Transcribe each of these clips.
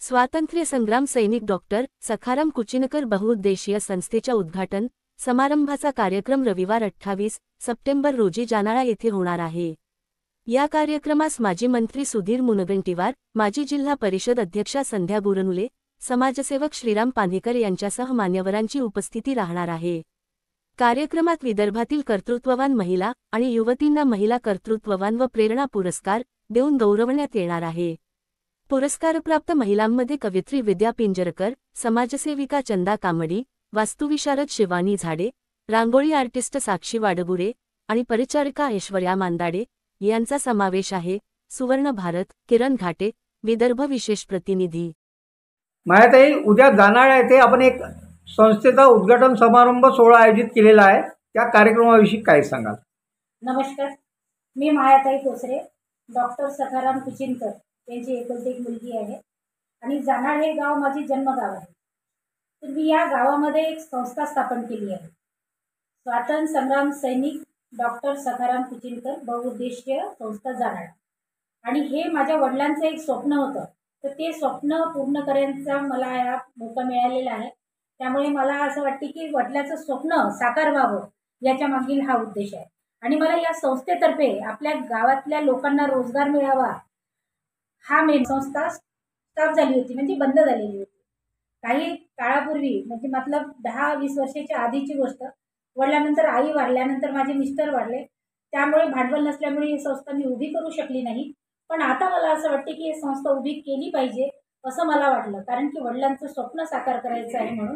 स्वातंत्र्य संग्राम सैनिक डॉक्टर सखाराम कुचिनकर बहुउद्देशीय संस्थेच्या उद्घाटन समारंभाचा कार्यक्रम रविवार 28 सप्टेंबर रोजी जानाळा येथे होणार आहे। या कार्यक्रमास माजी मंत्री सुधीर मुनगंटीवार, माजी जिल्हा परिषद अध्यक्षा संध्या बुरनुले, समाजसेवक श्रीराम पांधेकर यांच्यासह मान्यवरांची उपस्थिती राहणार आहे। कार्यक्रमात विदर्भातील कर्तृत्ववान महिला आणि युवतींना महिला कर्तृत्ववान व प्रेरणा पुरस्कार देऊन गौरवण्यात येणार आहे। पुरस्कारप्राप्त महिलांमध्ये कवयित्री विद्या पिंजरकर, समाजसेविका चंदा कामडी, वास्तुविशारद शिवानी झाडे, रांगोळी आर्टिस्ट साक्षी वाडगुरे आणि परिचारिका ऐश्वर्या मांदाडे यांचा समावेश आहे। सुवर्ण भारत, किरण घाटे, विदर्भ विशेष प्रतिनिधी। मायाताई, उद्या जानाळा येथे आपण एक संस्थेचा उद्घाटन समारंभ सोहळा आयोजित केलेला आहे, त्या कार्यक्रमाविषयी काय सांगाल? नमस्कार, मी मायाताई कोसरे, डॉक्टर सखाराम कुचिनकर यांची एकुलती एक मुलगी आहे आणि जानाळ हे गाव माझे जन्मगाव आहे। तर मी या गावामध्ये एक संस्था स्थापन केली आहे, स्वातंत्र्य संग्राम सैनिक डॉक्टर सखाराम कुचिनकर बहुउद्देशीय संस्था जानाळ। आणि हे माझ्या वडिलांचं एक स्वप्न होतं, तर ते स्वप्न पूर्ण करण्याचा मला या मौका मिळालेला आहे। त्यामुळे मला असं वाटते की वडिलांचं स्वप्न साकार व्हावं, याच्या मागील हा उद्देश आहे। आणि मला या संस्थेतर्फे आपल्या गावातल्या लोकांना रोजगार मिळावा, हा मेन संस्था स्टॉप झाली होती, म्हणजे बंद झालेली होती काही काळापूर्वी, म्हणजे मतलब 10-20 वर्षाच्या आधीची गोष्ट। वडिलांनंतर आई वारल्यानंतर माझे मिस्टर वारले, त्यामुळे भांडवल नसल्यामुळे ही संस्था मी उभी करू शकली नाही। पण आता मला असं वाटते की ही संस्था उभी केली पाहिजे असं मला वाटलं, कारण की वडिलांचं स्वप्न साकार करायचं आहे म्हणून।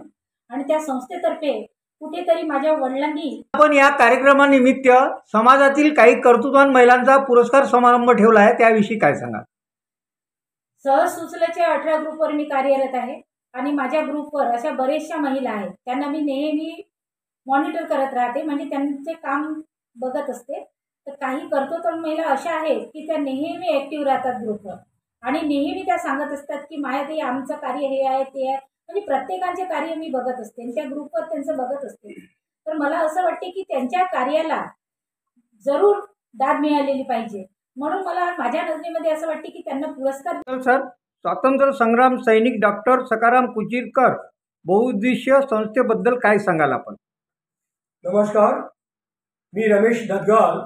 आणि त्या संस्थेतर्फे कुठेतरी माझ्या वडिलांनी आपण या कार्यक्रमानिमित्त समाजातील काही कर्तृत्ववान महिलांचा पुरस्कार समारंभ ठेवला आहे, त्याविषयी काय सांगाल? सहज सुचल्याच्या 18 ग्रुपवर मी कार्यरत आहे आणि माझ्या ग्रुपवर अशा बरेचशा महिला आहेत, त्यांना मी नेहमी मॉनिटर करत राहते, म्हणजे त्यांचे काम बघत असते। तर काही कर्तृत्ववान महिला अशा आहेत की त्या नेहमी ॲक्टिव्ह राहतात ग्रुपवर आणि नेहमी त्या सांगत असतात की मायाताई आमचं कार्य हे आहे ते आहे, म्हणजे प्रत्येकाचे कार्य मी बघत असते आणि त्या ग्रुपवर त्यांचं बघत असते। तर मला असं वाटते की त्यांच्या कार्याला जरूर दाद मिळालेली पाहिजे, म्हणून मला माझ्या नजरेमध्ये असं वाटते की त्यांना पुरस्कार। सर, स्वातंत्र्य संग्राम सैनिक डॉक्टर सखाराम कुचिनकर बहुउद्देशीय संस्थेबद्दल काय सांगाल आपण? नमस्कार, मी रमेश धदगाल,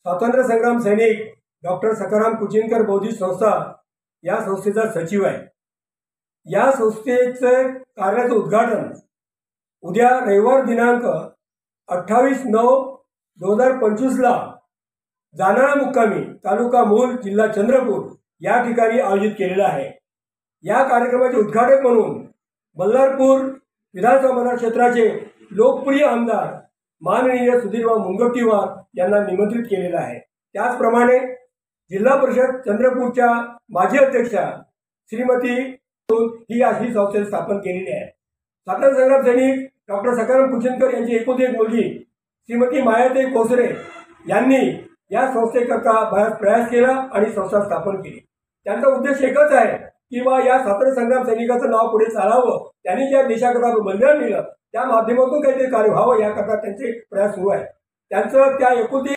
स्वातंत्र्य संग्राम सैनिक डॉक्टर सखाराम कुचिनकर बहुउद्देशीय संस्था या संस्थेचा सचिव आहे। या संस्थेचं कार्याचं उद्घाटन उद्या रविवार दिनांक 28/9/2025 ला जानाळा मुक्कामी, तालुका मूल, जिल्हा चंद्रपूर या ठिकाणी आयोजित केलेला आहे। या कार्यक्रमाचे उद्घाटक म्हणून बल्लारपूर विधानसभा मतदारक्षेत्राचे लोकप्रिय आमदार माननीय सुधीर मुनगंटीवार यांना निमंत्रित केलेलं आहे। त्याचप्रमाणे जिल्हा परिषद चंद्रपूरच्या माजी अध्यक्षा श्रीमती ही अशी संस्था स्थापन केलेली आहे। स्वातंत्र्य संग्राम सैनिक डॉक्टर सखाराम कुचिनकर यांची एकुलती एक मुलगी श्रीमती मायाताई कोसरे यांनी या संस्थेकरता बराच प्रयास केला आणि संस्था स्थापन केली। त्यांचा उद्देश एकच आहे की बा या स्वातंत्र्य संग्राम सैनिकाचं नाव पुढे चालावं, त्यांनी ज्या देशाकरता बलिदान दिलं त्या माध्यमातून काहीतरी कार्य व्हावं, याकरता त्यांचे प्रयास सुरू आहे। त्यांचं त्या एकुलती